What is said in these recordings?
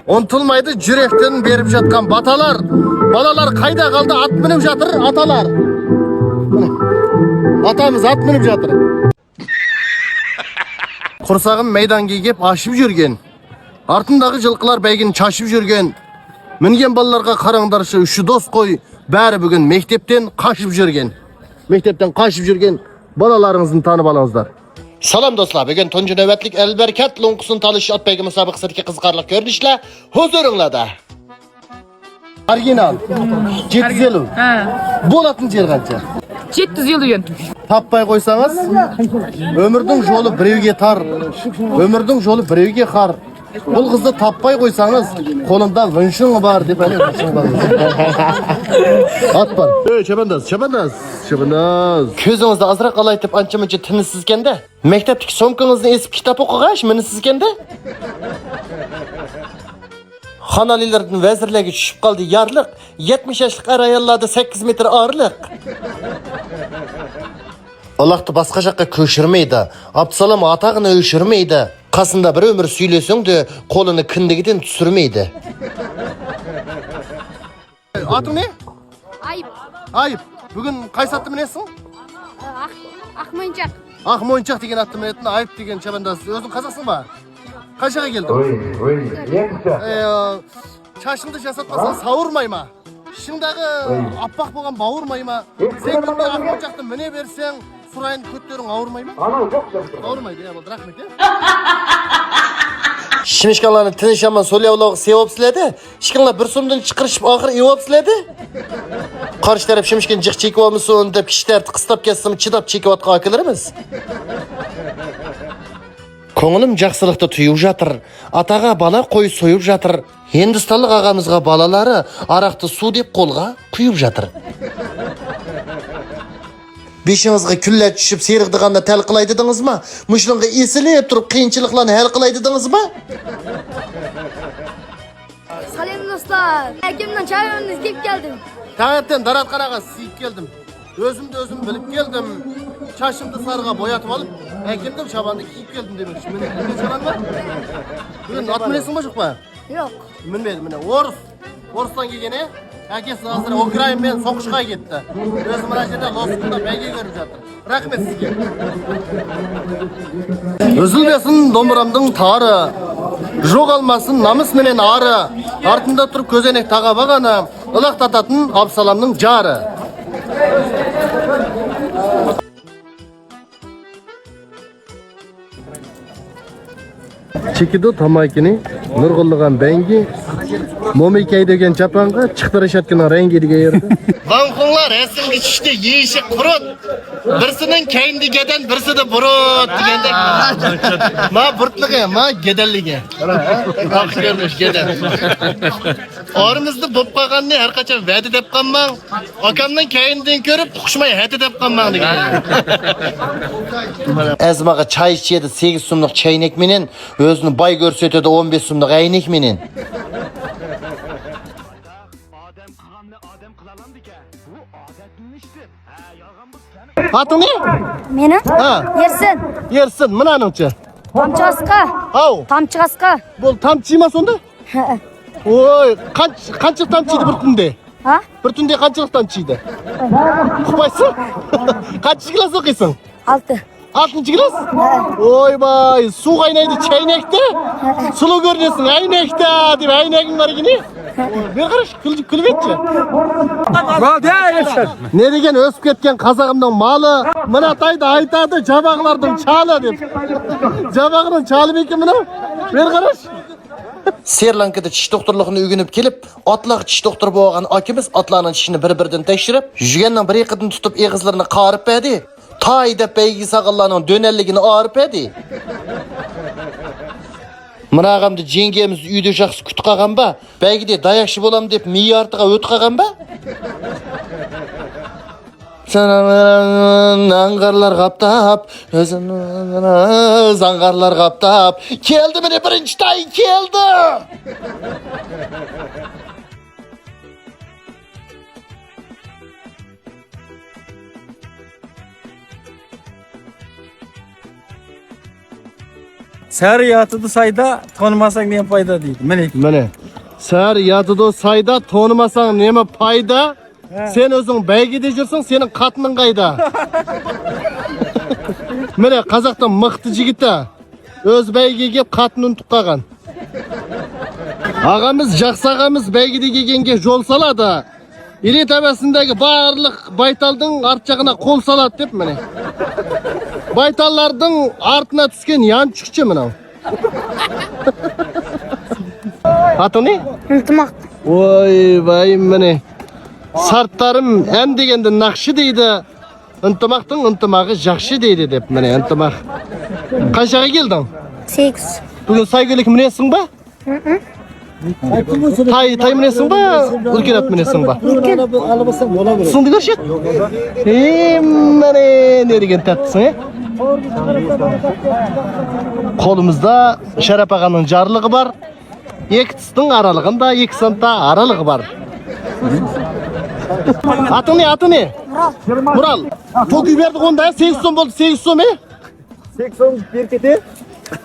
Unutulmaydı yürekten berip жатқан batalar. Balalar kayda kaldı, at minip жатыр atalar. Atamız at minip жатыр. Құрсағым мейдан кегеп ашып жүрген. Артындағы жылқылар бәйгін шашып жүрген. Мінген балаларға қараңдаршы, үші дос қой. Бәрі бүгін мектептен қашып жүрген. Мектептен қашып жүрген балаларыңыздың танып алыңыздар. Salam dostlar, bugün tuncu nöbetlik Elberkat Lunkusun talış at beygi musabıqasındaki kızgarlıq görünüşle huzurunlada. Original. 750. Болатын жер қанша? 750 Таппай қойсаңыз, өмірдің жолы біреуге тар, өмірдің жолы біреуге қар. Бұл қызды таппай қойсаңыз, қолында выншың бар деп әлі выншың бар. Ат бар. Шабандаз. Көзіңізді азырақ алайтып анча-мұнша тінісізгенде, мектептік сомкаңызды есіп кітап оқығаш мінісізгенде, Xanalilərdən vəzirləgi düşüb qaldı yarlıq, 70 yaşlıq ər ayarladı 8 metr ağırlıq. Allah'tı басқа жаққа көшірмейді, Абдысалам атағını өшірмейді, қасында бір өмір сөйлесің де, қолыны кіндігіден түсірмейді. Атың не? Айып. Бүгін қай сатты мінесің? Ақмойыншақ. Ақмойыншақ деген атты мінетін, Айып деген шабандаз. Өзің қазақсың ба? Қаншаға келдің? Шашымды жасатпасаң сауырмай ма? Шыңдағы аппақ болған бауырмай ма? Сен күнде Ақмойыншақты міне берсең, сұрайын көттерің ауырмай ма? Ауырмайды, болды, рахмет. Шымышқанларының тіні шаман сөйлеулауғы севап сіледі. Шыққанлар бір сұмдың шықырышып ақыр евап сіледі. Қарыш тәріп шымышқан жық чекіп алмысын деп кіштерді қыстап кестім, чидап чекіп атқа акелеріміз. Көңілім жақсылықты тұйып жатыр, атаға бала қой сойып жатыр. Ендісталық ағамызға балалары арақты су деп қолға құйып жатыр. Бешіңізге күлләт түшіп серіғдіғанда тәл қылайдыдыңыз ма? Мүшліңгі есілеп тұрып қиыншылықланы әл қылайдыдыңыз ма? Салем достар, әкемнен чай önünüz кеп келдім. Таңертең Дарат қараға сиіп келдім. Өзімді өзім біліп келдім. Шашымды сарыға боятып алып, әкемдің шабанды киіп келдім демекші. Міне шабан ба? Бүгін ат мінесің ба жоқ па? Жоқ. Мінбеді, міне Орыстан келгене, әкесі қазір Украинамен соғышқа кетті. Өзі мына жерде Лоскында бәйге көріп жатыр. Рахмет сізге. Үзілбесін домбырамдың тары, жоғалмасын намыс менен ары, артында тұрып көзенек таға бағаны, ылақтататын Абдысаламның жары. Чекидо тамайкini нұрғылыған бәңге, момекей деген чапанға чықтырыш әткінің рәңге деген ерді. Ванқұңлар әсіңгі үште еші құрыт, бірсінің кәйінді кеден, бірсі де бұрыт дегенде. Ма бұртлығы, ма кедерліге. Ақ көрмеш кеден. Арымызды боп қағанны әрқачан вәді деп қанмаң, акамның кәйінден көріп, құшмай әті деп қанмаң деген. Әзмаға чай ішеді 8 сумлық чайнек менен, өзінің бай көрсетеді 15 сумлық әйнек менен. Атың не? Менің? Ерсін. Ерсін, мұнаныңшы? Тамчығасқа. Ау? Тамчығасқа. Бұл тамчы ма сонда? Ой, қаншық тамчыйды бір түнде? Bir түнде қаншалық тамчыйды? Құпайсың? Қаншы класс оқисың? 6. 6-cı класс? Ойбай, су қайнайды чайнекте? Сұлу көрінесің, әйнекте деп әйнегің бар екен. Бер қараш, күліп етші. Не деген өсіп кеткен қазағымның малы, мына тайды айтады жабағылардың чалы деп. Жабағының чалы бекен мына? Бер қараш. Серланкада тіш доқтырлығын үйгеніп келіп, атлағы тіш доқтыр болған акеміз атларының тішіні бір-бірден тәшіріп, жүгеннің бір еқідін тұтып еғізлеріні қарып бәді, тай деп бәйгі сағаларының дөнәлігіні арып бәді. Мына ағамды жеңгеміз үйде жақсы күт қаған ба, бәйгіде даяқшы болам деп мейі артыға өт қаған ба? Аңғарлар қаптап, аңғарлар қаптап, келді міне бірінші тай келді! Sari yatıdı sayda tanımasak ne fayda deydi. Mene. Sar yatıda sayda tanımasan neme payda? Sen özün bәйгеде жүрсің, senin қатының қайда? Mene Қазақтың мықты жігіті өз бәйгеге кеп қатын ұнтып қалған. Ағамыз, жақсы ағамыз бәйгеде келгенге жол салады. Іле тәбәсіндегі барлық байталдың арт жағына қол салады деп міне. Байталлардың артына түскен янчықшы мынау. Аты не? Ынтымақ. Ой, бай міне. Сарттарым ән дегенді нақшы дейді. Ынтымақтың ынтымағы жақшы дейді деп міне ынтымақ. Қаншаға келдің? 8. Бүгін сайгөлік мінесің ба? Тай мінесің ба? Үлкен ат мінесің ба? Сұңды көршек? Міне нереген тәттісің, Қолымызда Шәрап ағаның жарлығы бар. Екі тістің аралығында 2 санта аралығы бар. Аты не? Мұрал. Тоқүй берді қонда 8 сом болды, 8 сом, 8 сом беркете.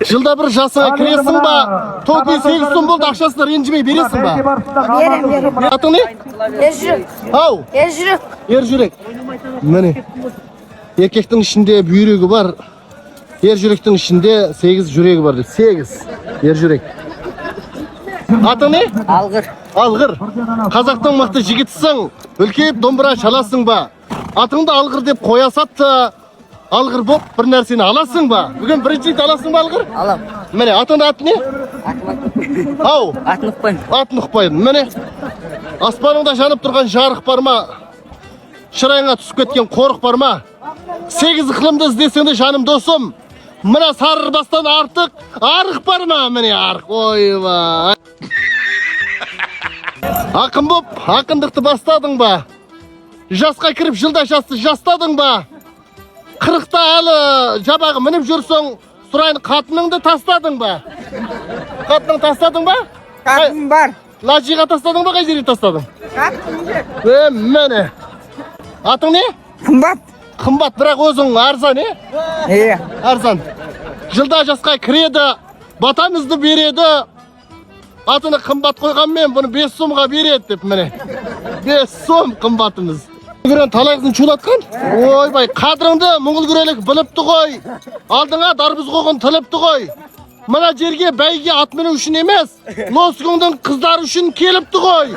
Жылда бір жасыңа кіресің ба? Тоқүй 8 сом болды, ақшасына ренжімей бересің ба? Берем. Аты не? Ержүрек. Ау, Ержүрек. ержүрек. Міне. Еркектің ішінде бүйрегі бар. Ержүректің ішінде 8 жүрегі бар. 8 ержүрек. Аты не? Алғыр. Алғыр. Қазақтың мықты жігітсің. Үлкейіп домбыра шаласың ба? Атыңды Алғыр деп қоя сатты. Алғыр боп бір нәрсені аласың ба? Бүгін бірінші рет аласың ба Алғыр? Алам. Міне, атыңды аты не? Ау, Атын ұқпайын. атын ұқпайын. Міне, аспаныңда жанып тұрған жарық бар ма? Шырайыңа түсіп кеткен қорық бар ма? 8 ықылымды іздесең де жаным досым. Мына Сарыбастан артық арық бар ма? Міне арық. Ойбай. Ақын боп, ақындықты бастадың ба? Жасқа кіріп жылда жастадың ба? 40-та әлі жабағы мініп жүрсің, сұрайын қатыныңды тастадың ба? Қатының тастадың ба? Қатым бар. Лажиға тастадың ба, қай жерге тастадың? Қатым бар. Міне. Атың не? Қымбат. Қымбат, бірақ өзің арзан, Арзан. Жылда жасқа кіреді, батамызды береді. Атыны қымбат қойғанмен бұны 5 сомға береді деп міне. 5 сом қымбатымыз. Көрен талайғызын чулатқан? Ойбай, қадырыңды мұңғыл көрелік біліпті ғой. Алдыңа дарбыз қоғын тіліпті ғой. Мына жерге бәйге ат міну үшін емес, Лосигіңдің қыздар үшін келіпті ғой.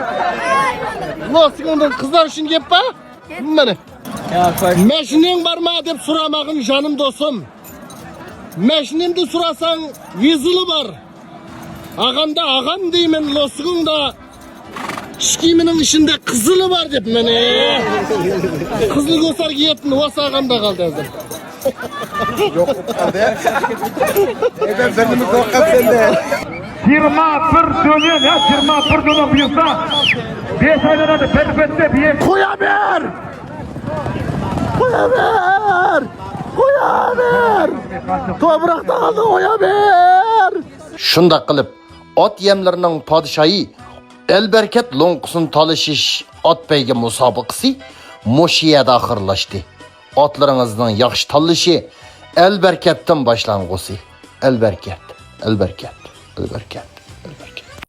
Лосигіңдің қыздар үшін кеп па? Міне. Мәшінең бар ма деп сұрамағын жаным досым. Мәшінемді сұрасаң, визілі бар. Ағамда ағам деймін, Лосигіңда шкимінің ішінде қызылы бар деп міне. Қызыл көсар киетін осы ағамда қалды әзір. Yok kaldı. Ben mi korkam sende? 21 dönüyor ya, 21 dönüyor buyursa 5 aydan hadi perfette bir Koya ver! Koya ver! Koya ver! Toprakta kaldı koya ver! Şunda kılıp ot yemlerinin padişahı Elberket lonqusun talışış ot beyge musabıqısı Moşiyada ahırlaştı. Otlarınızdan yaxşı tallışı Elberket'ten başlanğısı. Elberket.